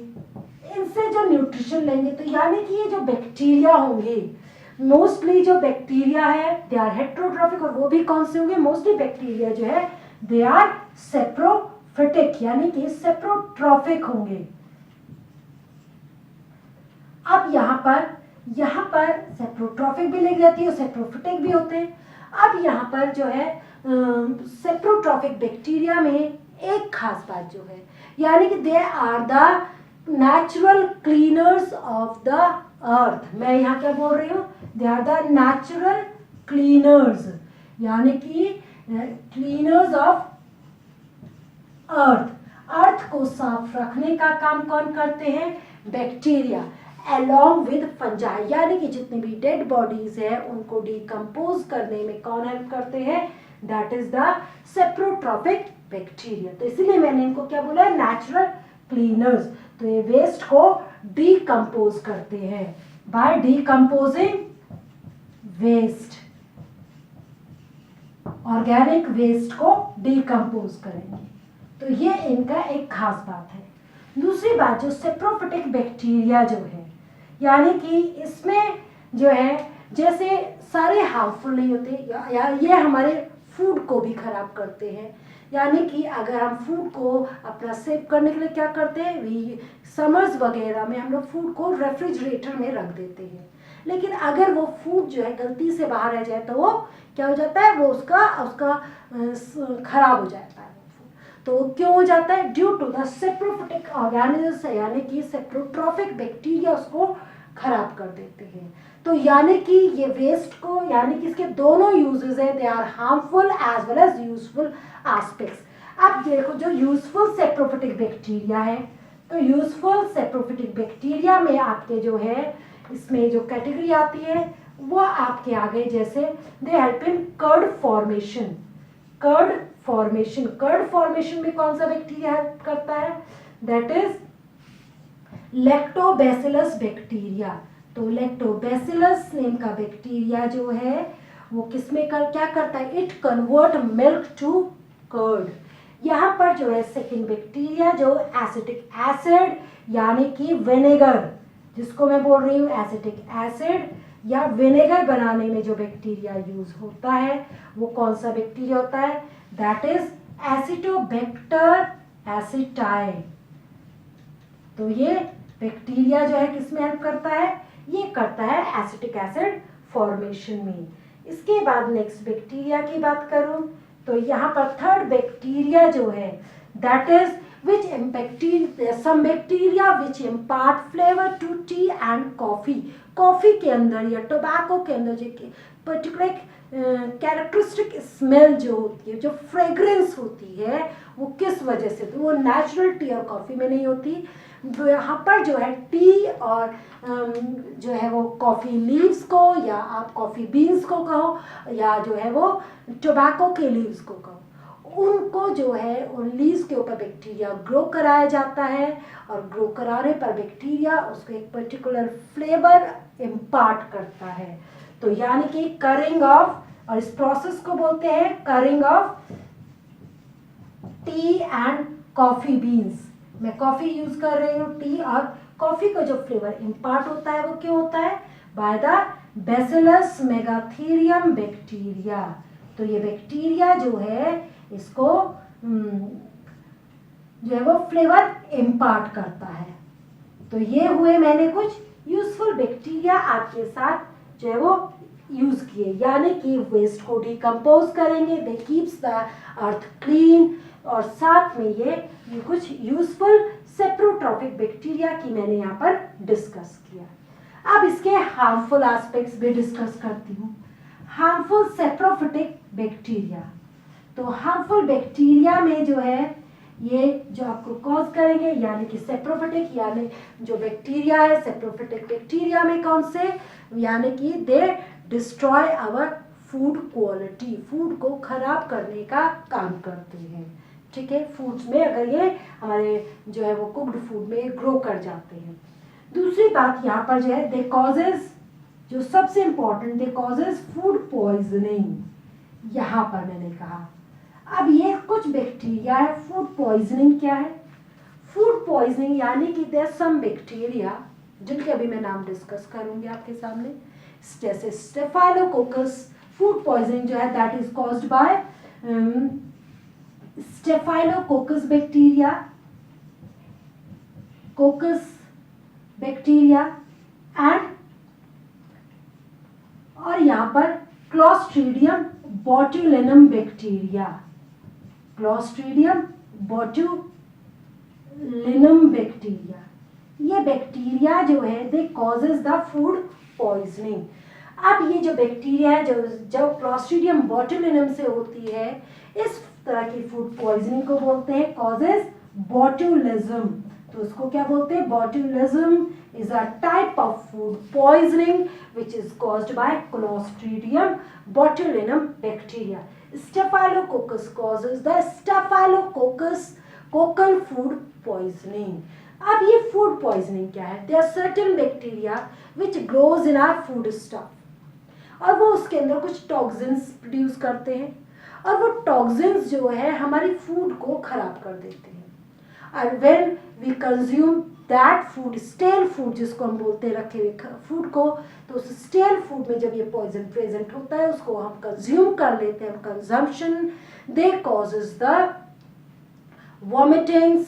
इनसे जो न्यूट्रिशन लेंगे, तो यानी कि ये जो बैक्टीरिया होंगे, मोस्टली जो बैक्टीरिया है दे आर हेट्रोट्रॉफिक, और वो भी कौन से होंगे, मोस्टली बैक्टीरिया जो है दे आर सेप्रोफिटिक यानी कि सेप्रोट्रॉफिक होंगे। अब यहाँ पर सेप्रोट्रॉफिक भी लिख जाती है, सेप्रोफिटिक भी होते हैं। अब यहाँ पर जो है सेप्रोट्रॉफिक बैक्टीरिया में एक खास बात जो है, यानी कि they are the natural cleaners of the earth. मैं यहाँ क्या बोल रही हूँ, they are the natural cleaners, यानी कि क्लीनर्स ऑफ अर्थ को साफ रखने का काम कौन करते हैं, बैक्टीरिया, along with फंजाई, यानी कि जितने भी डेड बॉडीज है उनको डिकम्पोज करने में कौन हेल्प करते हैं, that is the saprotrophic bacteria. तो इसीलिए मैंने इनको क्या बोला है, नेचुरल क्लीनर्स। तो ये वेस्ट को डिकम्पोज करते हैं, by decomposing waste, organic waste को डिकम्पोज करेंगे। तो ये इनका एक खास बात है। दूसरी बात, जो सेप्रोफिटिक बैक्टीरिया जो है, यानी कि इसमें जो है जैसे सारे हार्मफुल नहीं होते, या ये हमारे फूड को भी खराब करते हैं। यानी कि अगर हम फूड को अपना सेव करने के लिए क्या करते हैं, वी समर्स वगैरह में हम लोग फूड को रेफ्रिजरेटर में रख देते हैं, लेकिन अगर वो फूड जो है गलती से बाहर रह जाए तो वो क्या हो जाता है, वो उसका खराब हो जाता है। तो क्यों हो जाता है, due to the saprophytic organisms, यानी कि सेप्रोट्रॉफिक बैक्टीरिया उसको खराब कर देते हैं। तो यानी कि ये वेस्ट को, यानी कि इसके दोनों यूजेस हैं, they are harmful as well as useful aspects. अब देखो जो यूजफुल सेप्रोफिटिक बैक्टीरिया है, तो यूजफुल सेप्रोफिटिक बैक्टीरिया में आपके जो है इसमें जो कैटेगरी आती है वो आपके आगे, जैसे they help in curd formation. Curd formation में कौन सा बैक्टीरिया हेल्प करता है, दैट इज लैक्टोबैसिलस बैक्टीरिया। तो लैक्टोबैसिलस नेम का बैक्टीरिया जो है वो किसमें क्या करता है, it convert milk to curd. यहाँ पर जो है सेकेंड बैक्टीरिया जो एसिटिक एसिड यानी कि विनेगर, जिसको मैं बोल रही हूँ एसिटिक एसिड या विनेगर बनाने में जो बैक्टीरिया यूज होता है वो कौन सा बैक्टीरिया होता है, दैट इज एसिटोबैक्टर एसिटाई। तो ये बैक्टीरिया जो है किसमें हेल्प करता है, ये करता है एसिटिक एसिड फॉर्मेशन में। इसके बाद नेक्स्ट बैक्टीरिया की बात करूं तो यहाँ पर थर्ड बैक्टीरिया जो है that is which some bacteria which impart flavor to tea and coffee। Coffee के अंदर या टोबैको के अंदर जो पर्टिकुलर कैरेक्टरिस्टिक स्मेल जो होती है, जो फ्रेग्रेंस होती है, वो किस वजह से, तो वो नेचुरल टी और कॉफ़ी में नहीं होती। यहाँ पर जो है टी और जो है वो कॉफ़ी लीव्स को, या आप कॉफ़ी बीन्स को कहो, या जो है वो टोबैको के लीव्स को कहो, उनको जो है उन लीव्स के ऊपर बैक्टीरिया ग्रो कराया जाता है, और ग्रो कराने पर बैक्टीरिया उसको एक पर्टिकुलर फ्लेवर इम्पार्ट करता है। तो यानी कि करिंग ऑफ, और इस प्रोसेस को बोलते हैं curing of tea and coffee beans. मैं कॉफी यूज कर रही हूँ, टी और कॉफी का जो फ्लेवर इम्पार्ट होता है वो क्यों होता है? By the bacillus megaterium bacteria. तो ये बैक्टीरिया जो है इसको जो है वो फ्लेवर इम्पार्ट करता है। तो ये हुए मैंने कुछ यूजफुल बैक्टीरिया आपके साथ जो है वो यूज किए, यानी कि वेस्ट को डिकम्पोज करेंगे, दे कीप्स द अर्थ क्लीन, और साथ में ये कुछ यूजफुल सेप्रोट्रॉफिक बैक्टीरिया की मैंने यहाँ पर डिस्कस किया। अब इसके हार्मफुल एस्पेक्ट्स भी डिस्कस करती हूँ। हार्मफुल सेप्रोफिटिक बैक्टीरिया, तो हार्मफुल बैक्टीरिया में जो है ये जो आपको कॉज करेंगे, यानी कि सेप्रोफिटिक, यानी जो बैक्टीरिया है सेप्रोफिटिक बैक्टीरिया में कौन से, यानी कि they destroy our food quality, food को खराब करने का काम करते हैं। ठीक है, फूड्स में अगर ये हमारे जो है वो कुक्ड फूड में ग्रो कर जाते हैं। दूसरी बात यहाँ पर जो है दे कॉजेज, जो सबसे इंपॉर्टेंट, दे कॉजेज फूड पॉइजनिंग। यहाँ पर मैंने कहा अब ये कुछ बैक्टीरिया है। फूड पॉइजनिंग क्या है? फूड पॉइजनिंग यानी कि देयर सम बैक्टीरिया जिनके अभी मैं नाम डिस्कस करूंगी आपके सामने, जैसे स्टेफाइलोकोकस। फूड पॉइजनिंग जो है that is caused bye staphylococcus bacteria, कोकस bacteria and, और यहाँ पर क्लोस्ट्रीडियम बोट्युलिनम बैक्टीरिया, क्लोस्ट्रीडियम बोट्युलिनम बैक्टीरिया। ये बैक्टीरिया जो है दे कॉजेज द फूड पॉइजनिंग। अब ये जो बैक्टीरिया है जो क्लोस्ट्रीडियम बोट्युलिनम से होती है, इस तरह की फूड पॉइजनिंग को बोलते हैं कॉजेज बोट्युलिज्म। तो उसको क्या बोलते हैं? बोट्युलिज्म is a type of food poisoning which is caused by Clostridium botulinum bacteria. Staphylococcus causes the Staphylococcus coccal food poisoning. अब ये food poisoning क्या है? There are certain bacteria which grows in our food stuff, और वो उसके अंदर कुछ toxins produce करते हैं, और वो टॉक्सिन्स जो है हमारी फूड को खराब कर देते हैं। और when we consume that food, stale food जिसको हम बोलते हैं रखे हुए फूड को, तो उस स्टेल फूड में जब ये पॉइजन प्रेजेंट होता है उसको हम कंज्यूम कर लेते हैं। Consumption they causes the vomitings,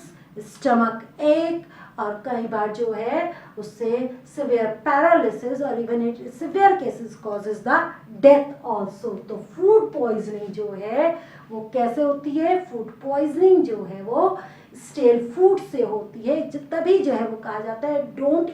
stomach एक, और कई बार जो है उससे सिवियर पैरालिसिस, और even it severe cases causes the death also. तो फूड पॉइजनिंग जो है वो कैसे होती है? फूड पॉइजनिंग जो है वो स्टेल फूड से होती है। तभी जो है वो कहा जाता है don't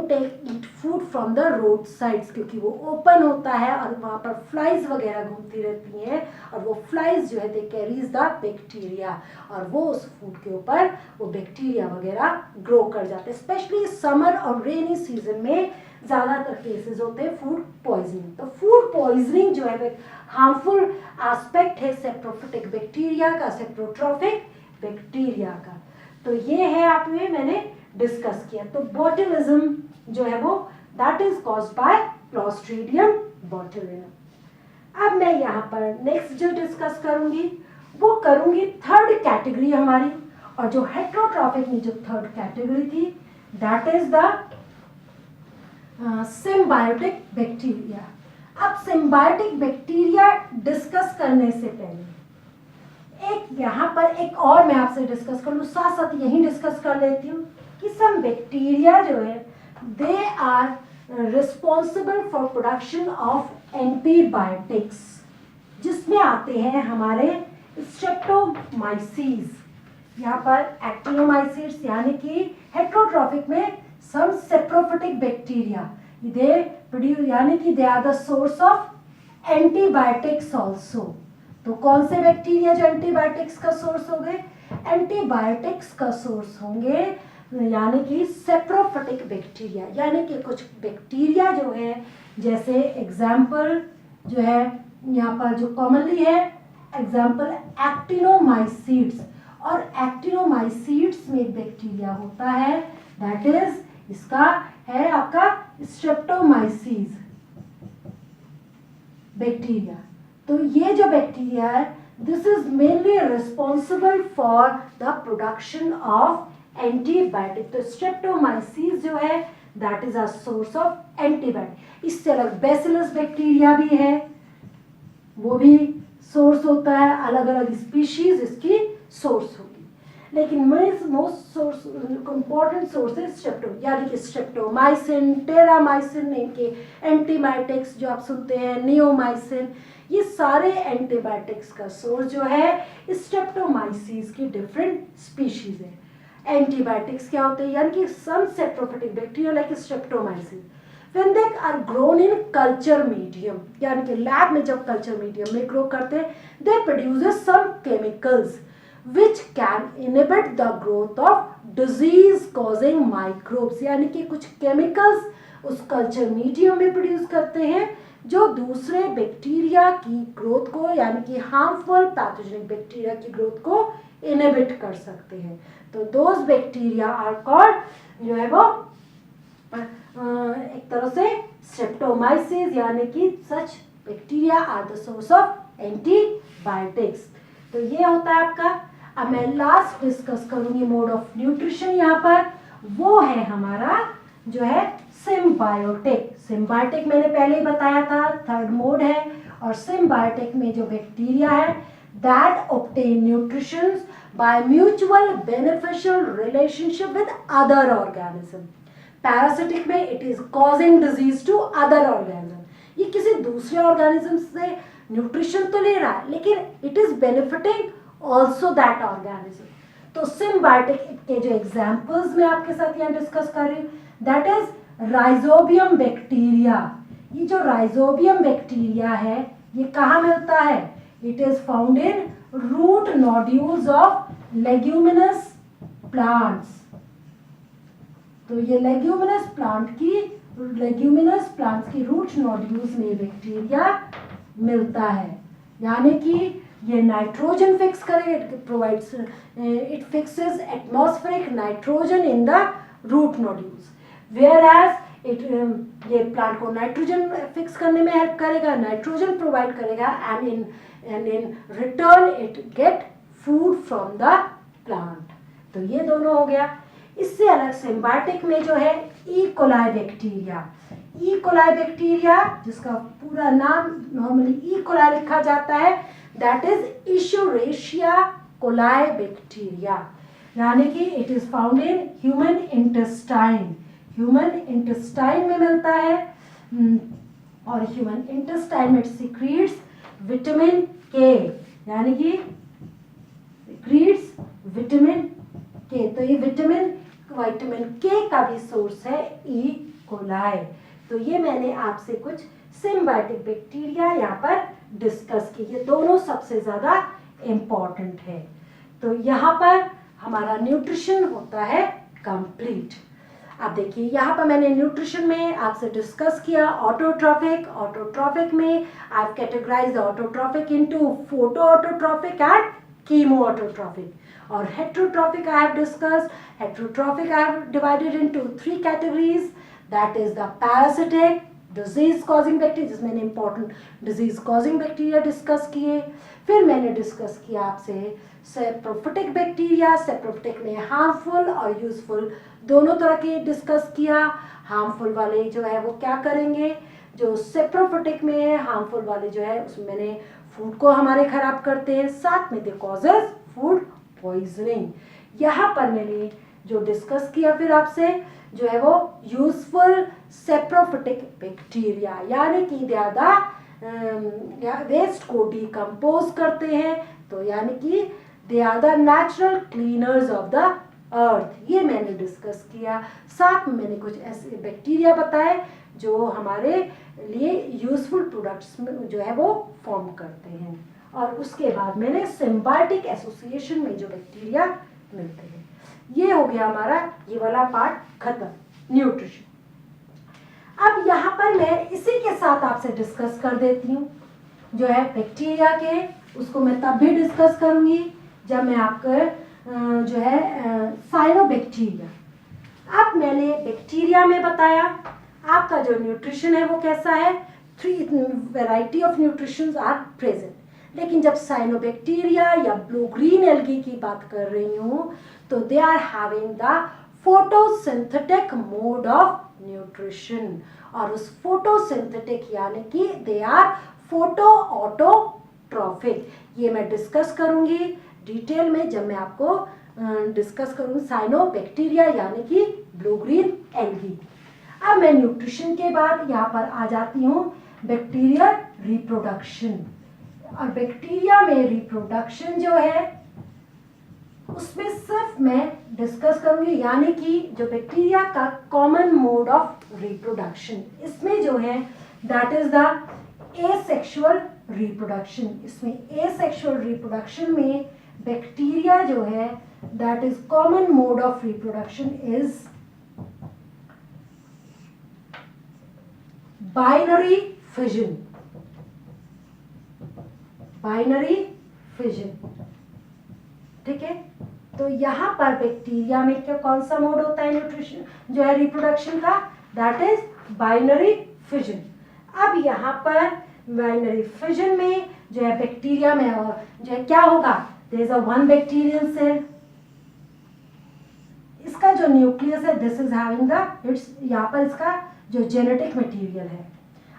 take eat food from the road sides, क्योंकि वो ओपन होता है और वहाँ पर फ्लाइज वगैरह घूमती रहती हैं, और वो फ्लाइज जो है दे कैरीज द बैक्टीरिया, और वो उस फूड के ऊपर वो बैक्टीरिया वगैरह ग्रो कर जाते हैं। स्पेशली समर और रेनी सीजन में ज़्यादातर केसेस होते हैं फूड पॉइजनिंग। तो फूड पॉइजनिंग जो है हार्मफुल एस्पेक्ट है सेप्रोफिटिक बैक्टीरिया का, सेप्रोट्रॉफिक बैक्टीरिया का। तो ये है आप में मैंने डिस्कस किया। तो बोट्युलिज्म जो है वो that is caused by clostridium botulinum. अब मैं यहाँ पर नेक्स्ट जो डिस्कस करूंगी वो करूंगी थर्ड कैटेगरी हमारी, और जो हेट्रोट्रॉफिक में जो थर्ड कैटेगरी थी that is the symbiotic bacteria. अब सिम्बायोटिक बैक्टीरिया डिस्कस करने से पहले एक यहाँ पर एक और मैं आपसे डिस्कस कर लूँ, साथ साथ यही डिस्कस कर लेती हूँ कि सम बैक्टीरिया जो है they are responsible for production of antibiotics, जिसमें आते हैं हमारे स्ट्रेप्टोमाइसीस, यहाँ पर एक्टिनोमाइसीट्स, यानी कि हेट्रोट्रॉफिक में some saprophytic bacteria they produce, यानी कि they are the source of antibiotics also. तो कौन से बैक्टीरिया जो एंटीबायोटिक्स का सोर्स हो गए? एंटीबायोटिक्स का सोर्स होंगे यानी कि सेप्रोफिटिक बैक्टीरिया, यानी कि कुछ बैक्टीरिया जो है, जैसे एग्जाम्पल जो है यहाँ पर जो कॉमनली है एग्जाम्पल एक्टिनोमाइसीट्स, और एक्टिनोमाइसीट्स में एक बैक्टीरिया होता है, दैट इज इसका है आपका स्ट्रेप्टोमाइसीस बैक्टीरिया। तो ये जो बैक्टीरिया है, this is mainly responsible for the production of antibiotic. तो स्ट्रेप्टोमाइसीस जो है that is a source of antibiotic. इससे अलग बेसिलस बैक्टीरिया भी है, वो भी सोर्स होता है, अलग अलग स्पीशीज इसकी सोर्स होगी, लेकिन मोस्ट सोर्स इंपॉर्टेंट सोर्स है स्ट्रेप्टो, यानी कि स्ट्रेप्टोमाइसिन, टेरामाइसिन, इनके एंटीबायोटिक्स जो आप सुनते हैं, नियोमाइसिन, ये सारे एंटीबायोटिक्स का सोर्स जो है स्ट्रेप्टोमाइसिस की डिफरेंट स्पीशीज है। एंटीबायोटिक्स क्या होते हैं, यानी कि some saprophytic bacteria like streptomyces when they are grown in culture medium, यानी कि लैब में जब कल्चर मीडियम में ग्रो करते हैं, they produces some chemicals which can inhibit the growth of disease causing microbes, यानी कि कुछ केमिकल्स उस कल्चर मीडियम में प्रोड्यूस करते हैं जो दूसरे बैक्टीरिया की ग्रोथ को, यानी कि हार्मफुल पैथोजेनिक बैक्टीरिया की ग्रोथ को इनहिबिट कर सकते हैं। तो दोज बैक्टीरिया आर कॉल्ड, जो है वो एक तरह से स्ट्रेप्टोमाइसिस, यानी कि such bacteria are the source of antibiotics. तो ये होता है आपका। अब मैं लास्ट डिस्कस करूंगी मोड ऑफ न्यूट्रिशन, यहाँ पर वो है हमारा जो है सिम्बायोटिक। सिम्बायोटिक मैंने पहले ही बताया था, थर्ड मोड है, और सिम्बायोटिक में जो बैक्टीरिया है that obtain nutrition by mutual beneficial relationship with other organism. Parasitic में it is causing disease to other organism, ये किसी दूसरे ऑर्गेनिज्म से न्यूट्रिशन तो ले रहा है, लेकिन it is benefiting also that organism. तो सिम्बायोटिक के जो एग्जाम्पल्स मैं आपके साथ यहाँ डिस्कस कर रही हूँ, दैट इज राइजोबियम बैक्टीरिया। ये जो राइजोबियम बैक्टीरिया है ये कहाँ मिलता है, it is found in root nodules of leguminous plants. तो ये लेग्यूमिनस प्लांट्स की रूट नोड्यूल्स में बैक्टीरिया मिलता है, यानी कि ये नाइट्रोजन फिक्स करेगा, it provides, it fixes atmospheric nitrogen in the root nodules, whereas it, ये प्लांट को नाइट्रोजन फिक्स करने में हेल्प करेगा, नाइट्रोजन प्रोवाइड करेगा, and in return it get food from the plant. तो ये दोनों हो गया। इससे अलग सिम्बायोटिक में जो है E coli bacteria, E coli bacteria जिसका पूरा नाम नॉर्मली ई कोलाई लिखा जाता है, दैट इज इशुरेशिया कोलाई बैक्टीरिया, यानी कि it is found in human intestine. Human intestine में मिलता है, और ह्यूमन इंटेस्टाइन में सीक्रेट्स विटामिन के, यानी कि सीक्रेट्स विटामिन के। तो ये विटामिन के का भी सोर्स है ई कोलाई। तो ये मैंने आपसे कुछ सिम्बायोटिक बैक्टीरिया यहाँ पर डिस्कस की, ये दोनों सबसे ज़्यादा इम्पॉर्टेंट है। तो यहाँ पर हमारा न्यूट्रिशन होता है कंप्लीट। अब देखिए यहाँ पर मैंने न्यूट्रिशन में आपसे डिस्कस किया ऑटोट्रॉफिक। ऑटोट्रॉफिक में I have categorised autotrophic into photo autotrophic and chemo autotrophic. और heterotrophic I have discussed. Heterotrophic I have divided into 3 categories. That is the parasitic, disease causing bacteria, जिसमें मैंने important disease causing bacteria discuss किए। फिर मैंने discuss किया आपसे saprophytic bacteria. Saprophytic में harmful और यूजफुल दोनों तरह के डिस्कस किया। हार्मफुल वाले जो है वो क्या करेंगे, जो सेप्रोफिटिक में है हार्मफुल वाले जो है उसमें मैंने फूड को हमारे खराब करते हैं, साथ में दे कॉजेज फूड पॉइजनिंग। यहाँ पर मैंने जो डिस्कस किया फिर आपसे जो है वो यूजफुल सेप्रोफिटिक बैक्टीरिया, यानी कि ज़्यादा वेस्ट को डिकम्पोज करते हैं, तो यानी कि they are the natural cleaners of the earth, ये मैंने डिस्कस किया। साथ में मैंने कुछ ऐसे बैक्टीरिया बताए जो हमारे लिए यूजफुल प्रोडक्ट्स जो है वो फॉर्म करते हैं। और उसके बाद मैंने सिम्बायोटिक एसोसिएशन में जो बैक्टीरिया मिलते हैं। ये हो गया हमारा ये वाला पार्ट खत्म, न्यूट्रिशन। अब यहाँ पर मैं इसी के साथ आपसे डिस्कस कर देती हूँ जो है बैक्टीरिया के उसको मैं तब भी डिस्कस करूँगी जब मैं आपको जो है साइनोबैक्टीरिया, अब मैंने बैक्टीरिया में बताया आपका जो न्यूट्रिशन है वो कैसा है, 3 variety of nutritions are present. लेकिन जब साइनोबैक्टीरिया या ब्लू ग्रीन एल्गी की बात कर रही हूँ तो they are having the photosynthetic mode of nutrition, और उस फोटोसिंथेटिक यानी कि दे आर फोटो ऑटोट्रॉफिक। ये मैं डिस्कस करूंगी डिटेल में जब मैं आपको डिस्कस करूंगी साइनोबैक्टीरिया यानी कि ब्लू ग्रीन एल्गी। अब मैं न्यूट्रिशन के बाद यहाँ पर आ जाती हूँ बैक्टीरियल रिप्रोडक्शन, और बैक्टीरिया में रिप्रोडक्शन जो है उसमें सिर्फ मैं डिस्कस करूंगी यानी कि जो बैक्टीरिया का कॉमन मोड ऑफ रिप्रोडक्शन, इसमें जो है that is the asexual reproduction. इसमें एसेक्सुअल रिप्रोडक्शन में बैक्टीरिया जो है that is common mode of reproduction is binary fission, binary fission, ठीक है। तो यहाँ पर बैक्टीरिया में क्या कौन सा मोड होता है न्यूट्रिशन जो है रिप्रोडक्शन का, दैट इज बाइनरी फिजन। अब यहाँ पर बाइनरी फिजन में जो है बैक्टीरिया में जो है क्या होगा, there is a one bacterial cell, इसका जो न्यूक्लियस है this is having the its, यहाँ पर इसका जो जेनेटिक मटेरियल है।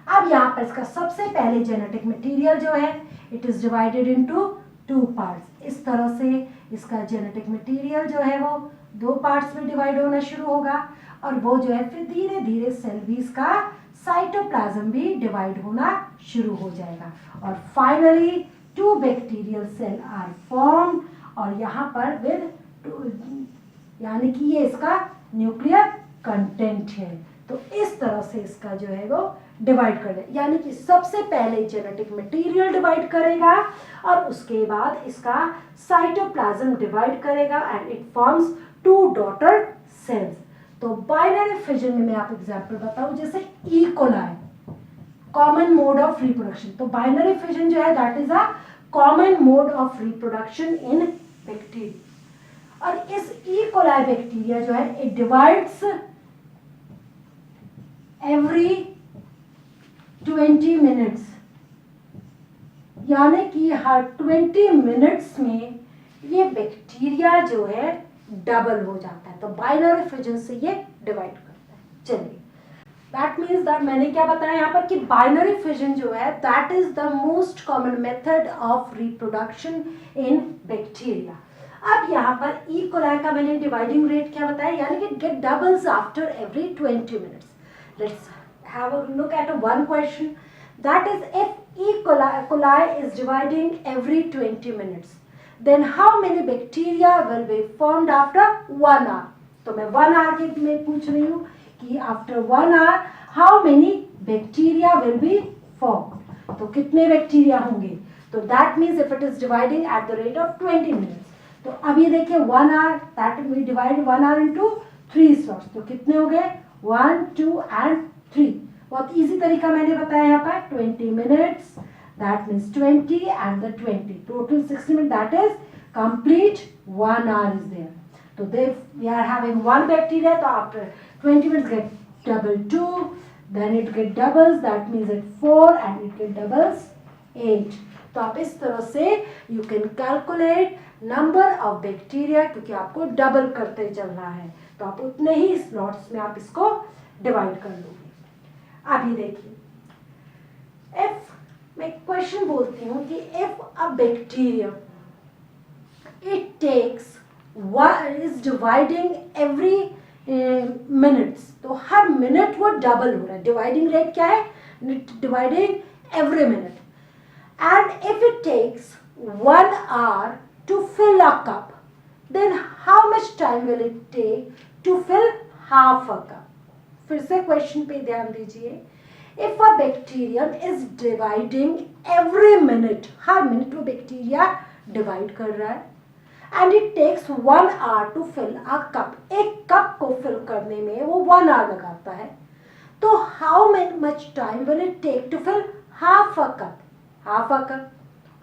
अब यहाँ पर इसका सबसे पहले जेनेटिक मटेरियल जो है it is divided into 2 parts. इस तरह से इसका जेनेटिक मटेरियल जो है वो 2 पार्ट्स में डिवाइड होना शुरू होगा, और वो जो है फिर धीरे धीरे सेल भी इसका साइटोप्लाज्म भी डिवाइड होना शुरू हो जाएगा, और finally 2 bacterial cell are form, और यहाँ पर विद यानी कि ये इसका न्यूक्लियर कंटेंट है। तो इस तरह से इसका जो है वो डिवाइड कर दे, यानी कि सबसे पहले जेनेटिक मटेरियल डिवाइड करेगा और उसके बाद इसका साइटोप्लाज्म डिवाइड करेगा and it forms 2 daughter cells. तो बाइनरी फिजन में मैं आप एग्जांपल बताऊं, जैसे E coli common mode of reproduction, तो बाइनरी फिजन जो है that is a common mode of reproduction in bacteria. और इस ई कोलाई बैक्टीरिया जो है इट डिवाइड्स एवरी 20 मिनट्स, यानी कि हर 20 मिनट्स में ये बैक्टीरिया जो है डबल हो जाता है। तो बाइनरी फिजन से ये डिवाइड करता है। चलिए, दैट मीन्स दैट मैंने क्या बताया यहाँ पर कि बाइनरी फिजन जो है that is the most common method of reproduction in bacteria. अब यहाँ पर ई कोलाई का मैंने डिवाइडिंग रेट क्या बताया, यानी कि get doubles after every 20 minutes. Let's have a look at one question, that is if E. coli is dividing every 20 minutes, then how many bacteria will be formed after 1 hour? तो मैं 1 hour के में पूछ रही हूँ कि after 1 hour how many bacteria will be formed? तो कितने बैक्टीरिया होंगे? तो that means if it is dividing at the rate of 20 minutes, तो अब ये देखिए 1 hour, that we divide 1 hour into 3 slots, तो कितने हो गए 1, 2 and 3। बहुत इजी तरीका मैंने बताया यहाँ पर 20 minutes that means 20 and the 20 total 60 minute that is complete 1 hour is there. तो they we are having 1 bacteria, तो after 20 minutes get double 2, then it get doubles that means it 4 and it get doubles 8। तो आप इस तरह से you can calculate number of bacteria, क्योंकि आपको double करते चलना है तो आप उतने ही स्लॉट्स में आप इसको डिवाइड कर लोगे। अभी देखिए, इफ मैं क्वेश्चन बोलती हूँ कि if a bacteria it takes is dividing every minutes, तो हर मिनट वो डबल हो रहा है। डिवाइडिंग रेट क्या है, dividing every minute. And if it takes 1 hour to fill a cup, then how much time will it take to fill half a cup. फिर से क्वेश्चन पे ध्यान दीजिए, if a bacterium is dividing every minute, हर minute वो bacteria divide कर रहा है, and it takes 1 hour to fill a cup, एक कप को फिल करने में वो 1 hour लगाता है, तो how much time will it take to fill half a cup, half a cup.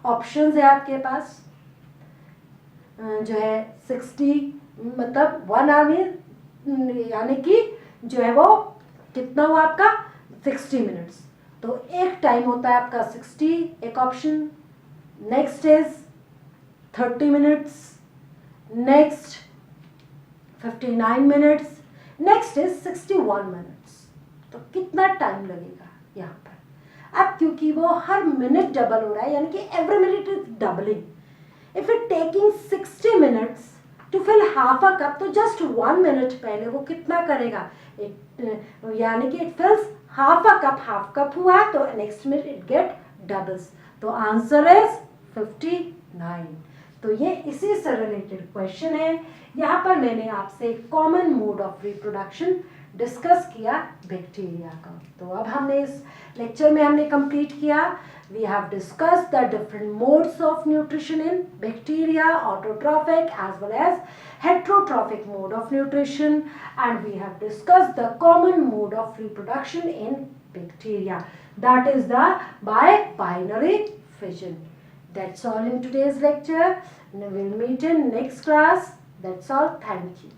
Options है आपके पास, जो है 60, मतलब 1 आवर यानी कि जो है वो कितना हुआ आपका 60 मिनट्स। तो एक टाइम होता है आपका 60, एक option. Next is 30 minutes, next 59 minutes, next is 61 minutes. तो कितना टाइम लगेगा यहाँ पर। अब क्योंकि वो हर मिनट डबल हो रहा है, यानी कि every minute is doubling. If it taking 60 minutes to fill half a cup, तो just 1 minute पहले वो कितना करेगा, यानी कि it fills half a cup हुआ तो next minute it get doubles। तो आंसर is 59। तो ये इसी से रिलेटेड क्वेश्चन है। यहाँ पर मैंने आपसे common mode of reproduction discuss किया बैक्टीरिया का। तो अब हमने इस लेक्चर में हमने कंप्लीट किया। We have discussed the different modes of nutrition in bacteria, autotrophic as well as heterotrophic mode of nutrition, and we have discussed the common mode of reproduction in bacteria, that is the by binary fission. That's all in today's lecture. We'll meet in next class. That's all. Thank you.